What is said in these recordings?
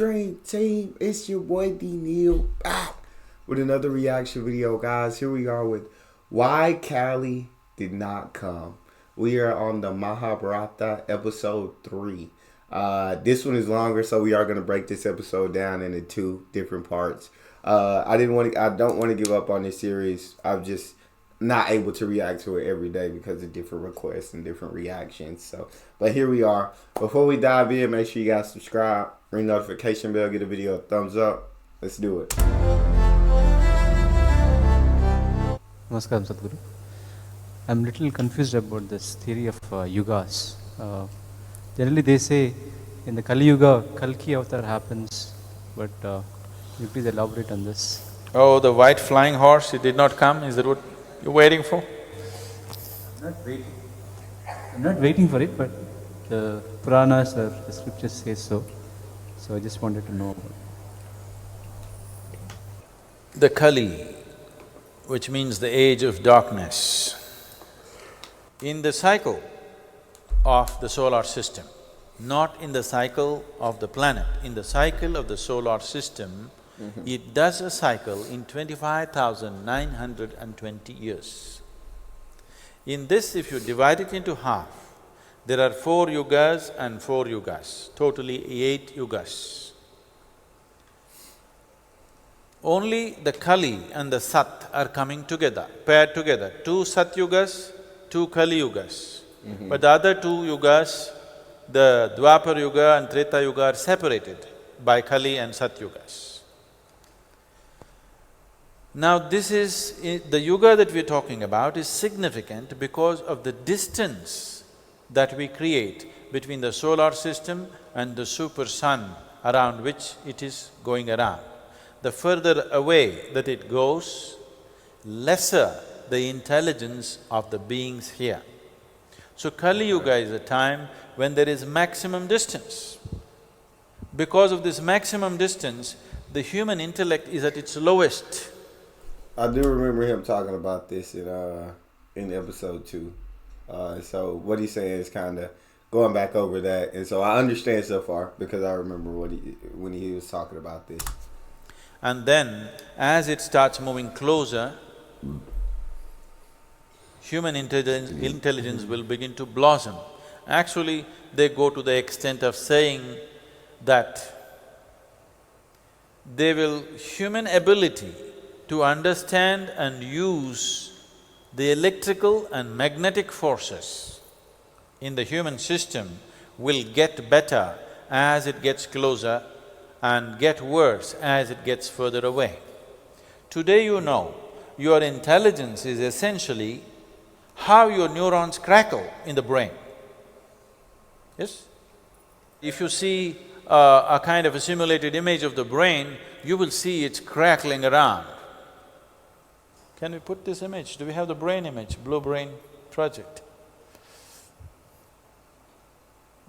Dream Team, it's your boy D Neil back with another reaction video, guys. Here we are with Why Kali Did Not Come. We are on the Mahabharata episode 3. This one is longer, so we are going to break this episode down into 2 different parts. I don't want to give up on this series. I'm just not able to react to it every day because of different requests and different reactions. But here we are. Before we dive in, make sure you guys subscribe, ring the notification bell, give the video a thumbs up. Let's do it. Namaskaram, Sadhguru. I'm a little confused about this theory of yugas. Generally they say in the Kali Yuga, Kalki avatar happens, but will you please elaborate on this? Oh, the white flying horse, it did not come, is that what you're waiting for? I'm not waiting for it, but the Puranas or the scriptures say so. So I just wanted to know about it. The Kali, which means the age of darkness. In the cycle of the solar system, not in the cycle of the planet, in the cycle of the solar system, it does a cycle in 25,920 years. In this, if you divide it into half, there are 4 yugas and 4 yugas, totally 8 yugas. Only the Kali and the Sat are coming together, paired together, 2 Sat yugas, 2 Kali yugas. But the other 2 yugas, the Dwapar Yuga and Treta Yuga are separated by Kali and Sat yugas. Now this is… the yuga that we're talking about is significant because of the distance that we create between the solar system and the super sun around which it is going around. The further away that it goes, lesser the intelligence of the beings here. So Kali Yuga is a time when there is maximum distance. Because of this maximum distance, the human intellect is at its lowest. I do remember him talking about this in episode 2. So what he's saying is kind of going back over that, and so I understand so far because I remember when he was talking about this. And then, as it starts moving closer, human intelligence will begin to blossom. Actually, they go to the extent of saying that human ability to understand and use the electrical and magnetic forces in the human system will get better as it gets closer and get worse as it gets further away. Today you know, your intelligence is essentially how your neurons crackle in the brain. Yes? If you see a kind of a simulated image of the brain, you will see it's crackling around. Can we put this image? Do we have the brain image, Blue Brain project?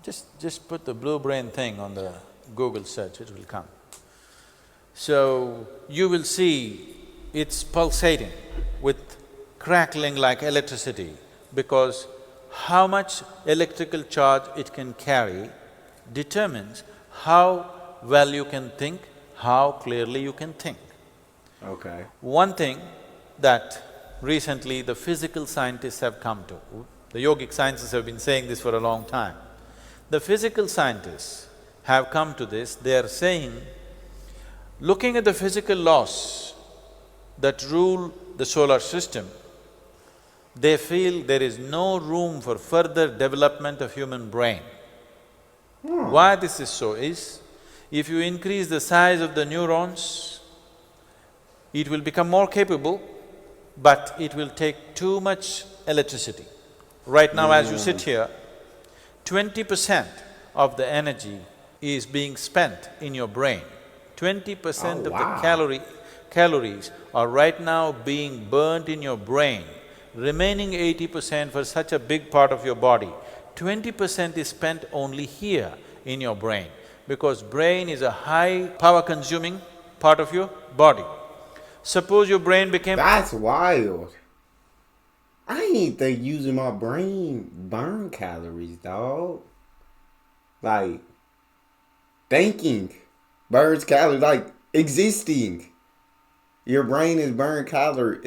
Just put the Blue Brain thing on the Google search, it will come. So, you will see it's pulsating with crackling like electricity because how much electrical charge it can carry determines how well you can think, how clearly you can think. Okay. One thing that recently the physical scientists have come to, the yogic sciences have been saying this for a long time. The physical scientists have come to this, they are saying, looking at the physical laws that rule the solar system, they feel there is no room for further development of human brain. Why this is so is, if you increase the size of the neurons, it will become more capable, but it will take too much electricity. Right now as you sit here, 20% of the energy is being spent in your brain. 20% of the calories are right now being burnt in your brain, remaining 80% for such a big part of your body. 20% is spent only here in your brain, because brain is a high power-consuming part of your body. Suppose your brain became… That's wild. I ain't think using my brain burn calories, dog. Like, thinking Burns calories, like existing. Your brain is burning calories.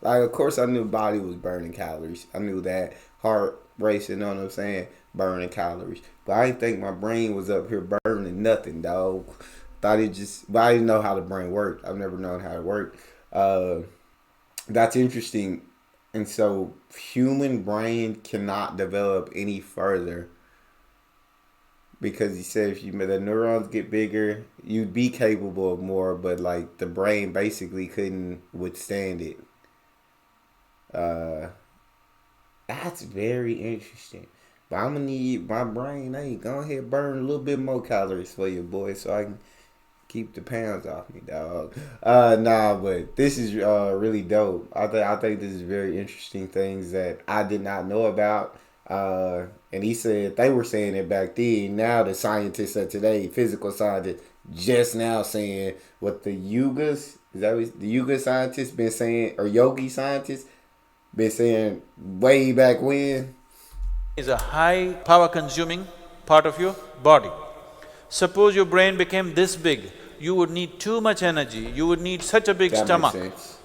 Like, of course, I knew body was burning calories. I knew that heart racing. You know what I'm saying? Burning calories. But I didn't think my brain was up here burning nothing, dog. Thought it just, but I didn't know how the brain worked. I've never known how it worked. That's interesting. And so, human brain cannot develop any further because he said if the neurons get bigger, you'd be capable of more, but like the brain basically couldn't withstand it. That's very interesting. But I'm gonna need my brain. Hey, go ahead and burn a little bit more calories for you, boy, so I can keep the pounds off me, dog. Nah, but this is really dope. I think this is very interesting things that I did not know about. And he said they were saying it back then. Now the scientists of today, physical scientists, just now saying what the yugas, is that what the yuga scientists been saying, or yogi scientists been saying way back when? Is a high power consuming part of your body. Suppose your brain became this big, you would need too much energy, you would need such a big stomach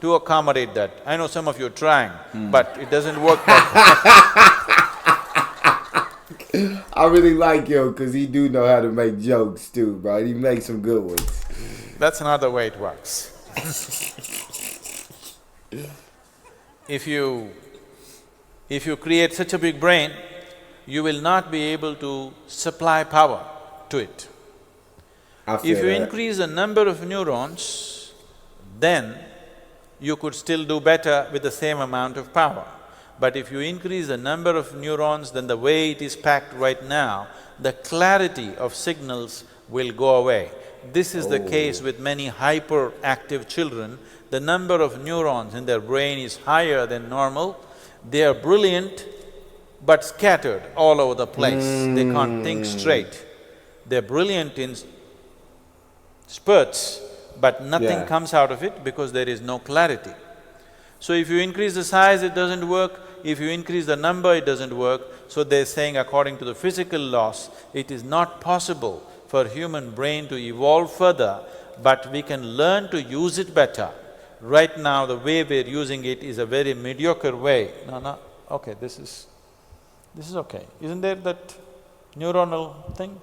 to accommodate that. I know some of you are trying, but it doesn't work that way. I really like him because he do know how to make jokes too, bro. He makes some good ones. That's another way it works. If you create such a big brain, you will not be able to supply power to it. If you increase the number of neurons, then you could still do better with the same amount of power. But if you increase the number of neurons, then the way it is packed right now, the clarity of signals will go away. This is the case with many hyperactive children. The number of neurons in their brain is higher than normal. They are brilliant, but scattered all over the place. They can't think straight. They're brilliant in spurts, but nothing comes out of it because there is no clarity. So if you increase the size, it doesn't work. If you increase the number, it doesn't work. So they're saying according to the physical laws, it is not possible for human brain to evolve further, but we can learn to use it better. Right now, the way we're using it is a very mediocre way. No, okay, this is okay. Isn't there that neuronal thing?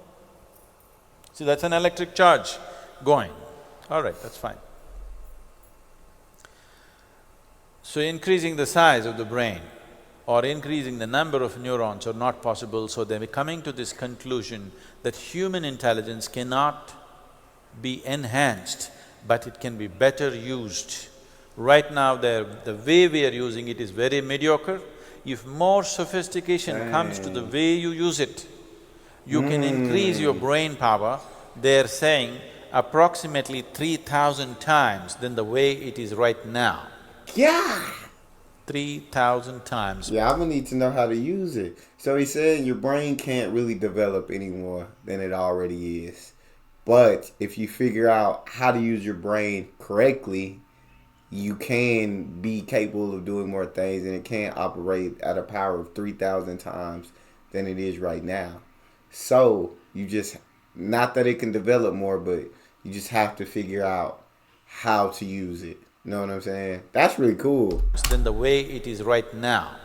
See, that's an electric charge going. All right, that's fine. So increasing the size of the brain or increasing the number of neurons are not possible, so they're coming to this conclusion that human intelligence cannot be enhanced, but it can be better used. Right now, the way we are using it is very mediocre. If more sophistication comes to the way you use it, you can increase your brain power, they're saying approximately 3,000 times than the way it is right now. Yeah. 3,000 times. Yeah, I'm gonna need to know how to use it. So he said your brain can't really develop any more than it already is. But if you figure out how to use your brain correctly, you can be capable of doing more things, and it can operate at a power of 3,000 times than it is right now. So you just, not that it can develop more, but you just have to figure out how to use it. You know what I'm saying? That's really cool. Than the way it is right now.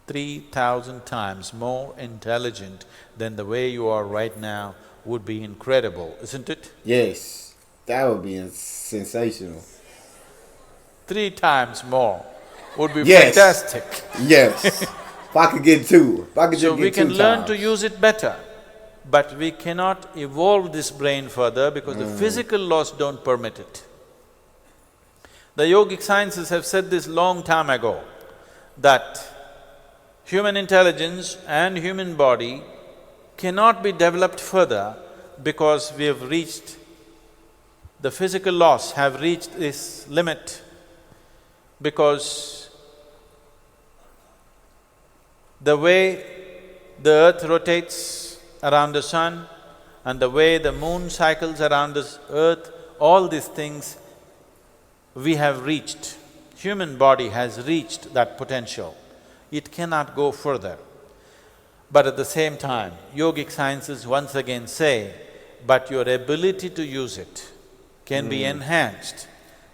3,000 times more intelligent than the way you are right now would be incredible, isn't it? Yes, that would be sensational. 3 times more would be fantastic. Yes. If I could get two. If I could so just get we can learn times. to use it better, but we cannot evolve this brain further because the physical laws don't permit it. The yogic sciences have said this long time ago, that human intelligence and human body cannot be developed further because we have reached… the physical laws have reached this limit, because the way the earth rotates around the sun and the way the moon cycles around the earth, all these things we have reached. Human body has reached that potential. It cannot go further. But at the same time, yogic sciences once again say but your ability to use it can be enhanced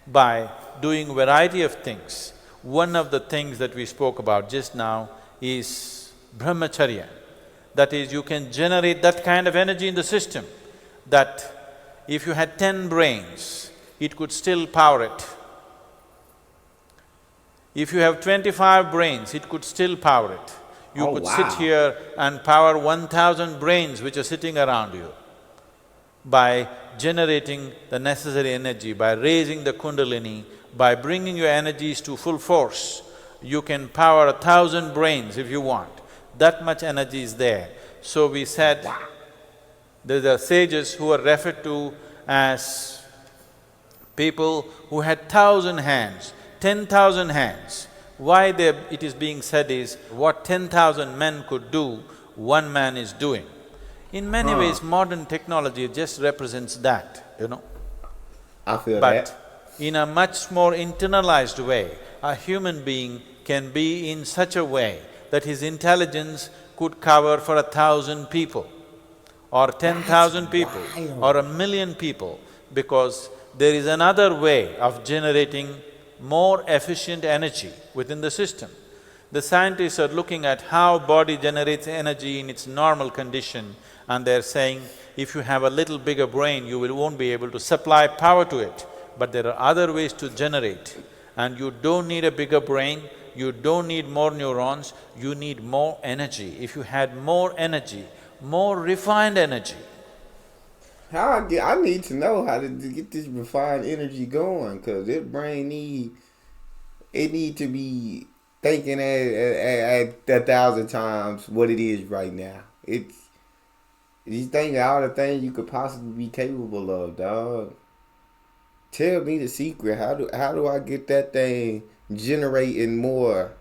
by doing variety of things. One of the things that we spoke about just now is brahmacharya. That is, you can generate that kind of energy in the system that if you had 10 brains, it could still power it. If you have 25 brains, it could still power it. You could sit here and power 1,000 brains which are sitting around you by generating the necessary energy, by raising the kundalini, by bringing your energies to full force. You can power 1,000 brains if you want. That much energy is there. So we said, there are sages who are referred to as people who had 1,000 hands, 10,000 hands. Why it is being said is, what 10,000 men could do, one man is doing. In many ways, modern technology just represents that, you know. I feel that. But in a much more internalized way, a human being can be in such a way that his intelligence could cover for 1,000 people or 10,000 people or 1,000,000 people, because there is another way of generating more efficient energy within the system. The scientists are looking at how body generates energy in its normal condition, and they're saying, if you have a little bigger brain, you won't be able to supply power to it. But there are other ways to generate, and you don't need a bigger brain, you don't need more neurons, you need more energy. If you had more energy, more refined energy. I need to know how to get this refined energy going, cause this brain need to be thinking at 1,000 times what it is right now. It's thinking all the things you could possibly be capable of, dog. Tell me the secret. How do I get that thing generating more?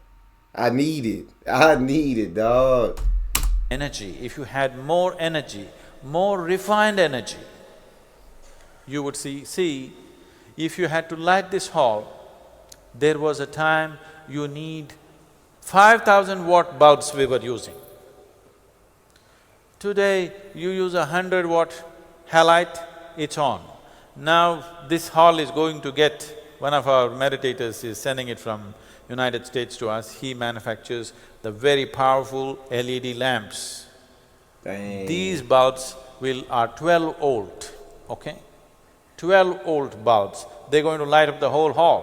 I need it, dog. Energy, if you had more energy, more refined energy, you would see, if you had to light this hall, there was a time you need 5,000 watt bulbs we were using. Today, you use 100 watt halide, it's on. Now, this hall is going to get… one of our meditators is sending it from United States to us. He manufactures the very powerful LED lamps. Dang. These bulbs are 12 volt, okay? 12 volt bulbs, they're going to light up the whole hall.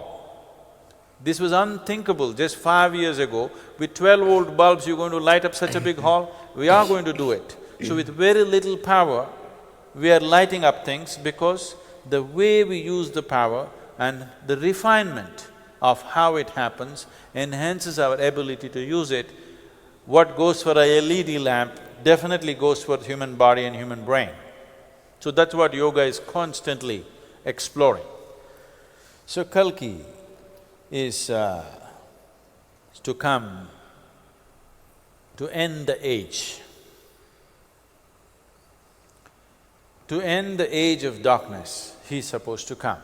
This was unthinkable just 5 years ago. With 12 volt bulbs, you're going to light up such a big hall? We are going to do it. So with very little power, we are lighting up things, because the way we use the power and the refinement of how it happens enhances our ability to use it. What goes for a LED lamp definitely goes for the human body and human brain. So that's what yoga is constantly exploring. So Kalki is to come to end the age. To end the age of darkness, he's supposed to come.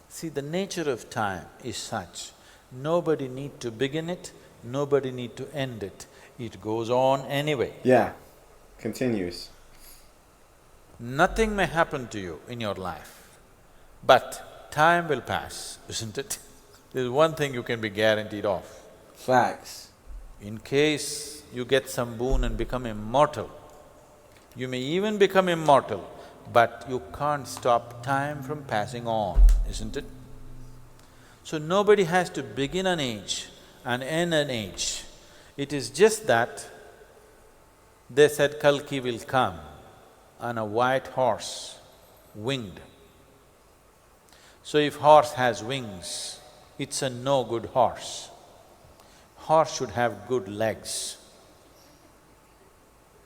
See, the nature of time is such, nobody need to begin it, nobody need to end it. It goes on anyway. Yeah, continuous. Nothing may happen to you in your life, but time will pass, isn't it? There's one thing you can be guaranteed of. Facts. In case you get some boon and become immortal, you may even become immortal, but you can't stop time from passing on, isn't it? So nobody has to begin an age and end an age. It is just that they said Kalki will come on a white horse, winged. So if horse has wings, it's a no good horse. Horse should have good legs.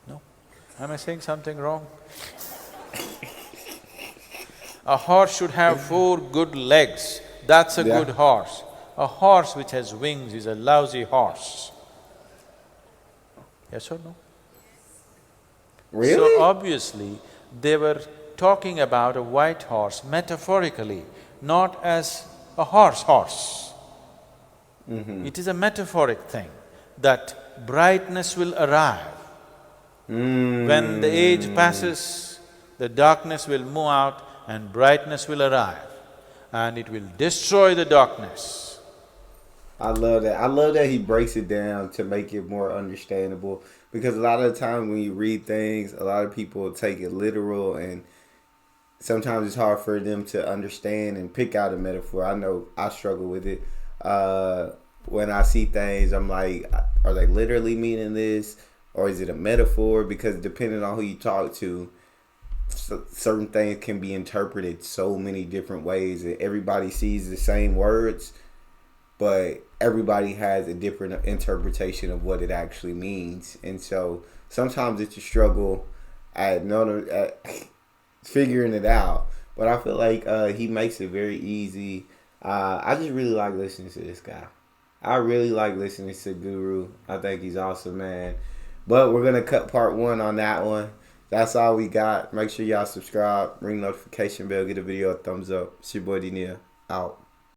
No? Am I saying something wrong? A horse should have 4 good legs, that's a good horse. A horse which has wings is a lousy horse. Yes or no? Really? So obviously, they were talking about a white horse metaphorically, not as a horse. It is a metaphoric thing, that brightness will arrive. When the age passes, the darkness will move out and brightness will arrive, and it will destroy the darkness. I love that. I love that he breaks it down to make it more understandable, because a lot of the time when you read things, a lot of people take it literal, and sometimes it's hard for them to understand and pick out a metaphor. I know I struggle with it. When I see things, I'm like, are they literally meaning this, or is it a metaphor? Because depending on who you talk to, certain things can be interpreted so many different ways, and everybody sees the same words, but everybody has a different interpretation of what it actually means. And so sometimes it's a struggle at figuring it out. But I feel like he makes it very easy. I just really like listening to this guy. I really like listening to Guru. I think he's awesome, man. But we're going to cut part 1 on that one. That's all we got. Make sure y'all subscribe, ring notification bell, get the video a thumbs up. It's your boy D-Neil, out.